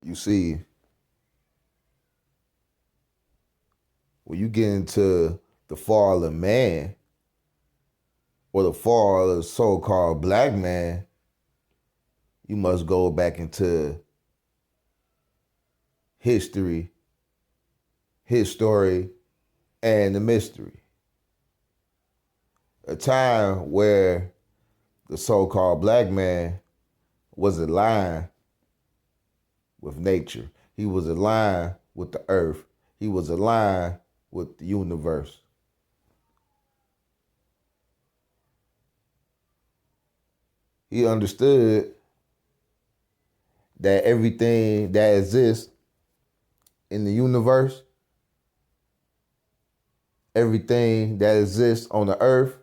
You see, when you get into the fall of man or the fall of the so-called black man, you must go back into history, his story, and the mystery. A time where the so-called black man was aligned with nature. He was aligned with the earth. He was aligned with the universe. He understood that everything that exists in the universe, everything that exists on the earth,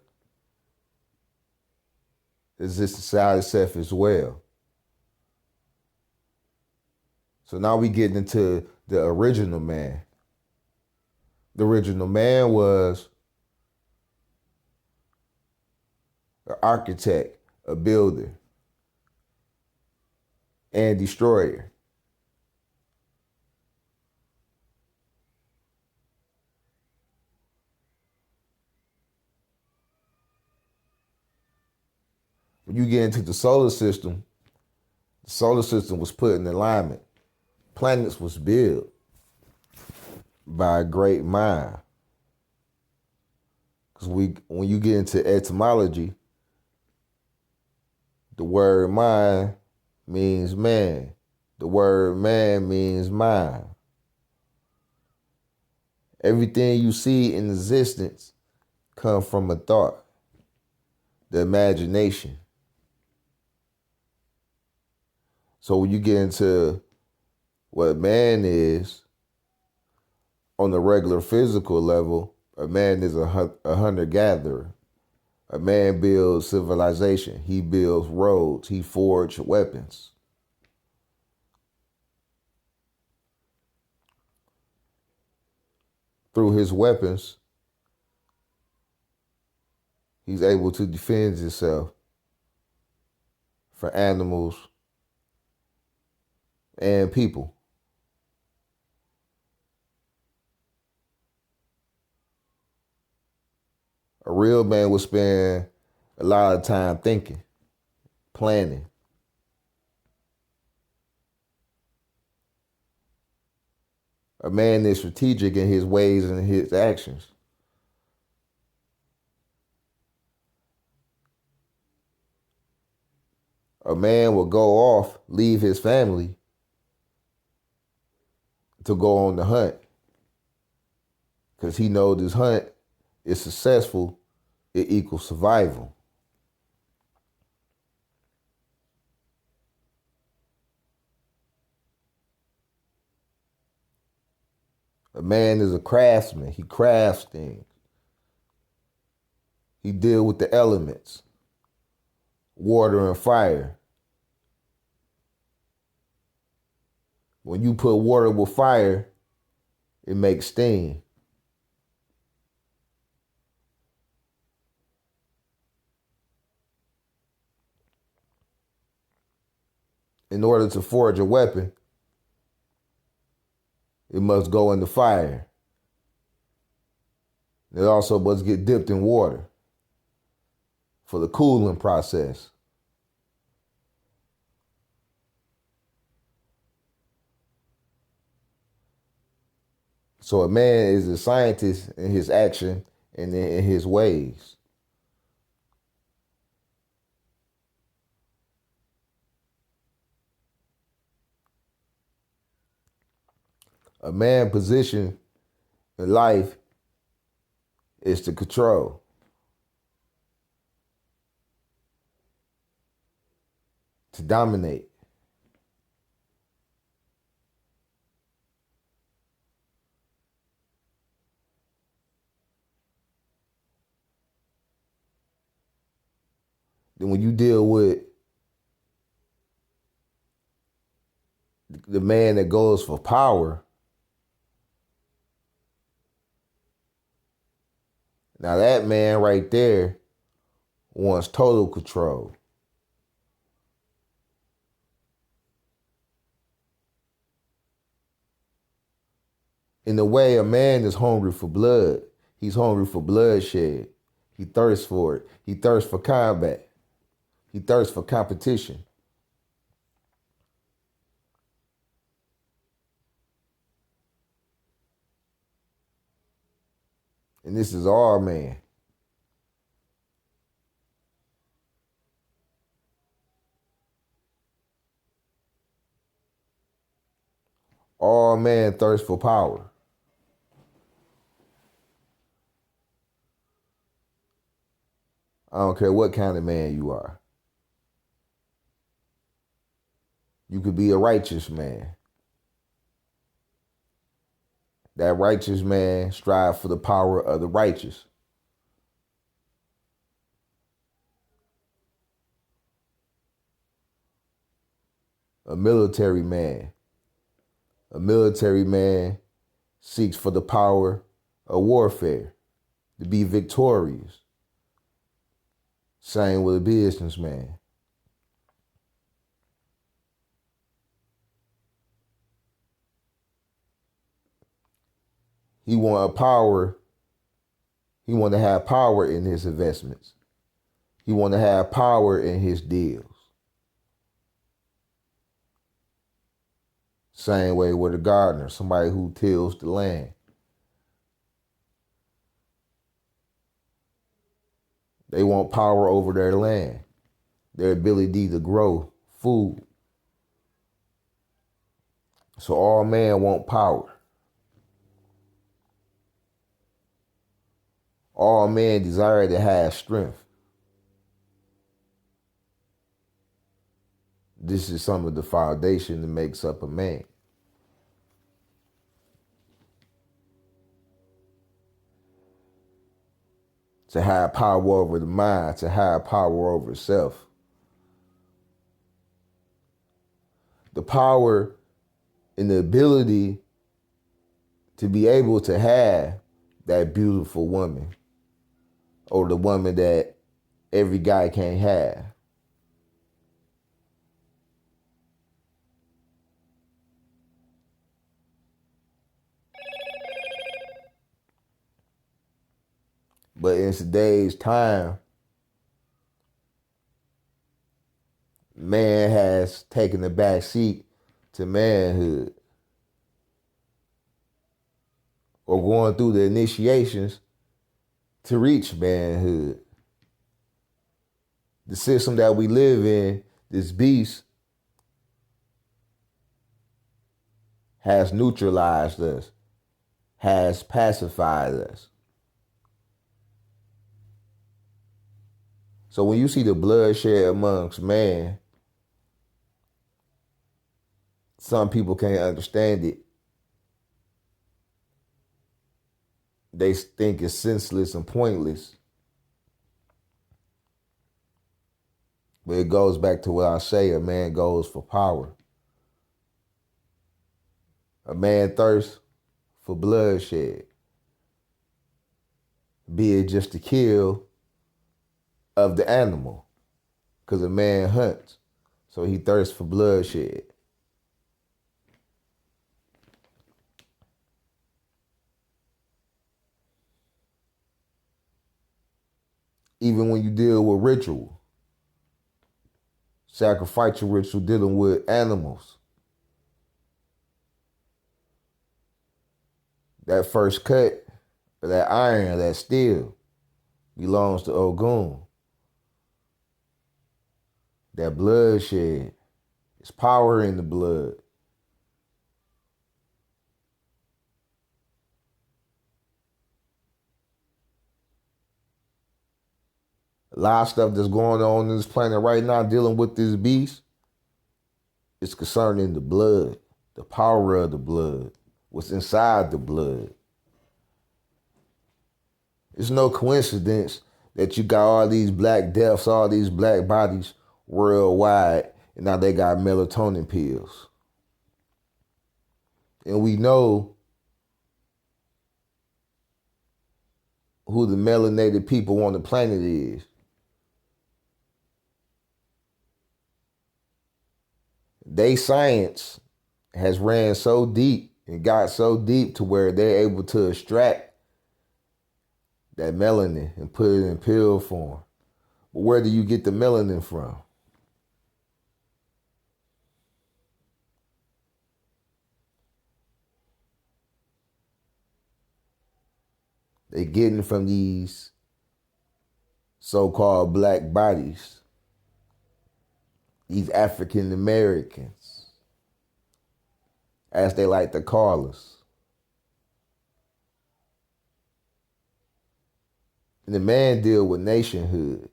exists inside itself as well. So now we get into the original man. The original man was an architect, a builder, and destroyer. When you get into the solar system was put in alignment. Planets was built by a great mind. Because when you get into etymology, the word mind means man. The word man means mind. Everything you see in existence comes from a thought, the imagination. So when you get into what man is on the regular physical level, a man is a hunter-gatherer. A man builds civilization. He builds roads. He forges weapons. Through his weapons, he's able to defend himself for animals and people. A real man would spend a lot of time thinking, planning. A man is strategic in his ways and his actions. A man will go off, leave his family to go on the hunt because he knows this hunt is successful, it equals survival. A man is a craftsman. He crafts things. He deals with the elements, water and fire. When you put water with fire, it makes steam. In order to forge a weapon, it must go in the fire. It also must get dipped in water for the cooling process. So a man is a scientist in his action and in his ways. A man's position in life is to control. To dominate. Then when you deal with the man that goes for power, now that man right there wants total control. In a way, a man is hungry for blood. He's hungry for bloodshed. He thirsts for it. He thirsts for combat. He thirsts for competition. And this is all man. All man thirsts for power. I don't care what kind of man you are. You could be a righteous man. That righteous man strive for the power of the righteous. A military man. A military man seeks for the power of warfare, to be victorious. Same with a businessman. He want a power. He want to have power in his investments. He want to have power in his deals. Same way with a gardener, somebody who tills the land. They want power over their land, their ability to grow food. So all men want power. All men desire to have strength. This is some of the foundation that makes up a man. To have power over the mind, to have power over self. The power and the ability to be able to have that beautiful woman, or the woman that every guy can't have. But in today's time, man has taken the back seat to manhood, or going through the initiations to reach manhood. The system that we live in, this beast, has neutralized us, has pacified us. So when you see the bloodshed amongst man, some people can't understand it. They think it's senseless and pointless. But it goes back to what I say, a man goes for power. A man thirsts for bloodshed, be it just the kill of the animal, because a man hunts, so he thirsts for bloodshed. Even when you deal with ritual, sacrificial ritual dealing with animals, that first cut of that iron, that steel, belongs to Ogun. That bloodshed, is power in the blood. A lot of stuff that's going on this planet right now dealing with this beast is concerning the blood, the power of the blood, what's inside the blood. It's no coincidence that you got all these black deaths, all these black bodies worldwide, and now they got melatonin pills. And we know who the melanated people on the planet is. They science has ran so deep and got so deep to where they're able to extract that melanin and put it in pill form. But where do you get the melanin from? They getting from these so-called black bodies, these African Americans, as they like to call us. And the man deal with nationhood.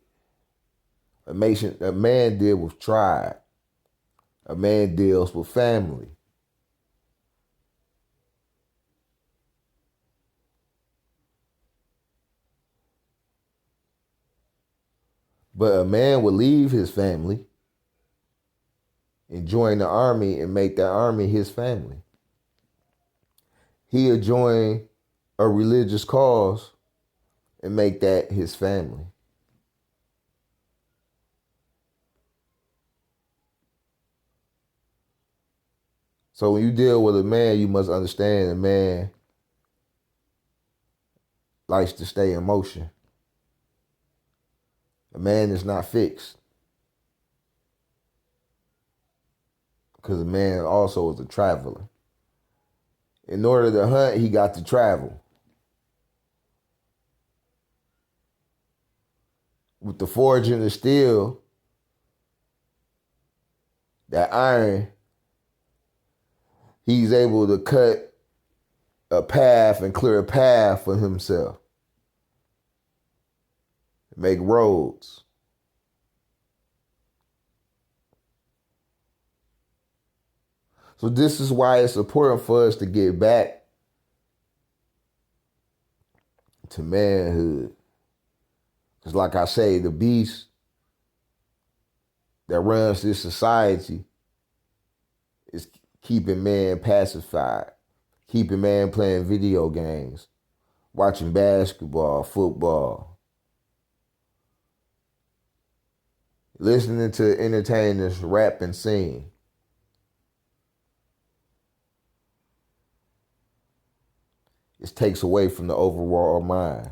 A man deal with tribe. A man deals with family. But a man will leave his family and join the army and make that army his family. He'll join a religious cause and make that his family. So when you deal with a man, you must understand a man likes to stay in motion. A man is not fixed. Because a man also is a traveler. In order to hunt, he got to travel. With the forging of steel, that iron, he's able to cut a path and clear a path for himself. Make roads. So this is why it's important for us to get back to manhood. Because like I say, the beast that runs this society is keeping man pacified, keeping man playing video games, watching basketball, football, listening to entertainers rap and sing. It takes away from the overall mind.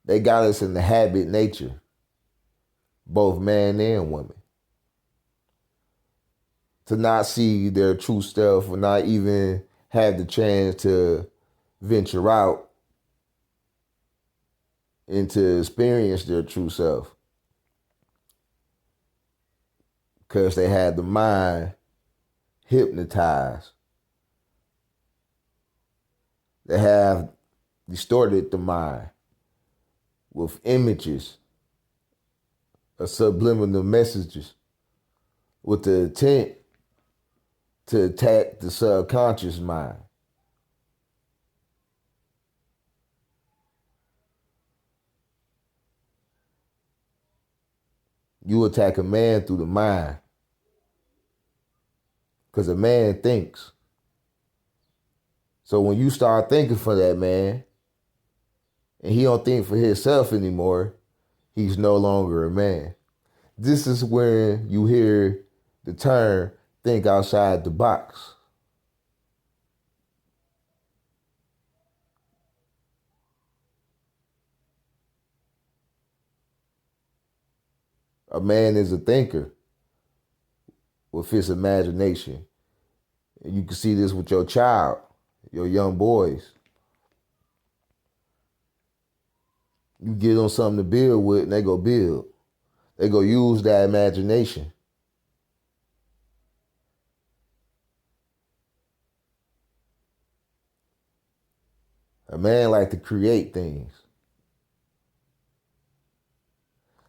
They got us in the habit nature, both man and woman, to not see their true self or not even have the chance to venture out and to experience their true self. Because they had the mind hypnotized. They have distorted the mind with images of subliminal messages with the intent to attack the subconscious mind. You attack a man through the mind because a man thinks. So when you start thinking for that man and he don't think for himself anymore, he's no longer a man. This is when you hear the term think outside the box. A man is a thinker with his imagination. And you can see this with your child, your young boys. You give them something to build with and they go build. They go use that imagination. A man like to create things.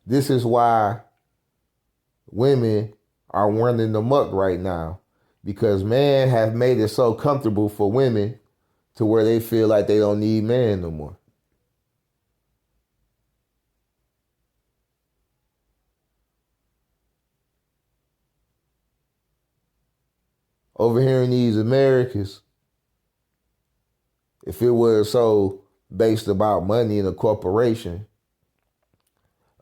This is why women are running amok right now, because men have made it so comfortable for women to where they feel like they don't need men no more. Over here in these Americas, if it was so based about money and a corporation,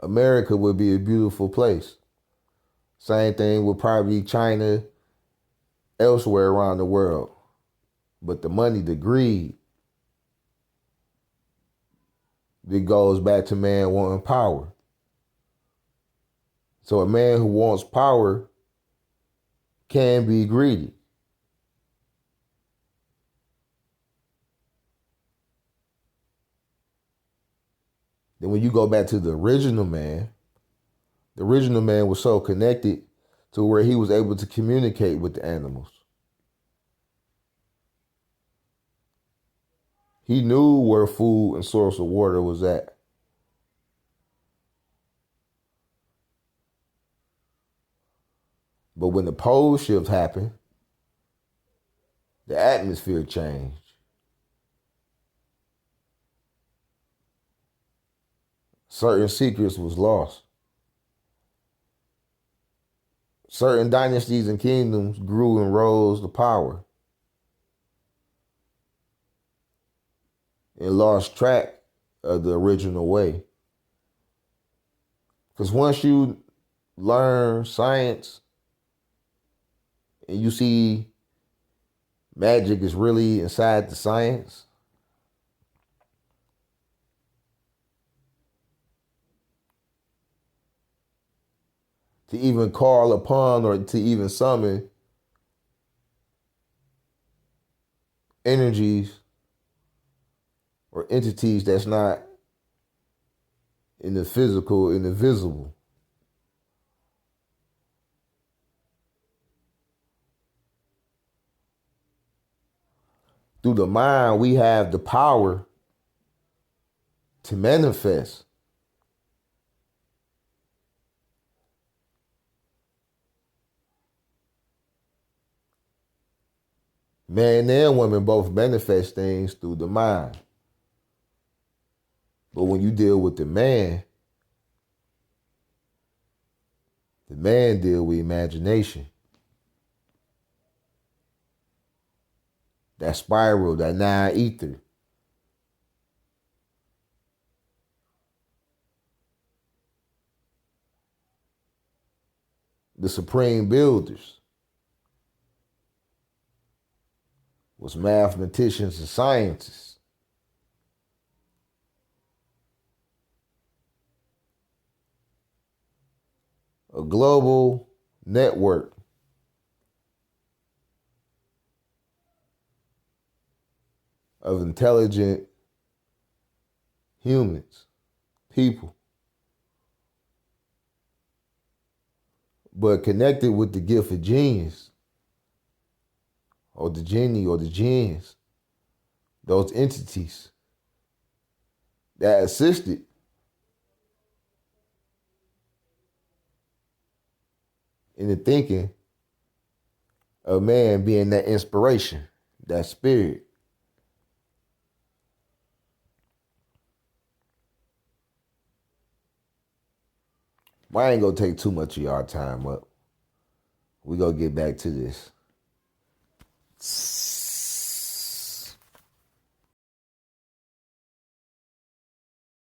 America would be a beautiful place. Same thing with probably China, elsewhere around the world. But the money, the greed, it goes back to man wanting power. So a man who wants power can be greedy. Then when you go back to the original man was so connected to where he was able to communicate with the animals. He knew where food and source of water was at. But when the pole shift happened, the atmosphere changed. Certain secrets was lost. Certain dynasties and kingdoms grew and rose to power and lost track of the original way. Because once you learn science and you see magic is really inside the science, to even call upon or to even summon energies or entities that's not in the physical, in the visible. Through the mind, we have the power to manifest. Man and woman both manifest things through the mind. But when you deal with the man deal with imagination. That spiral, that nine ether. The supreme builders was mathematicians and scientists. A global network of intelligent humans, people, but connected with the gift of genius or the genie or the jinns, those entities that assisted in the thinking of man being that inspiration, that spirit. Well, I ain't gonna take too much of y'all time up. We gonna get back to this.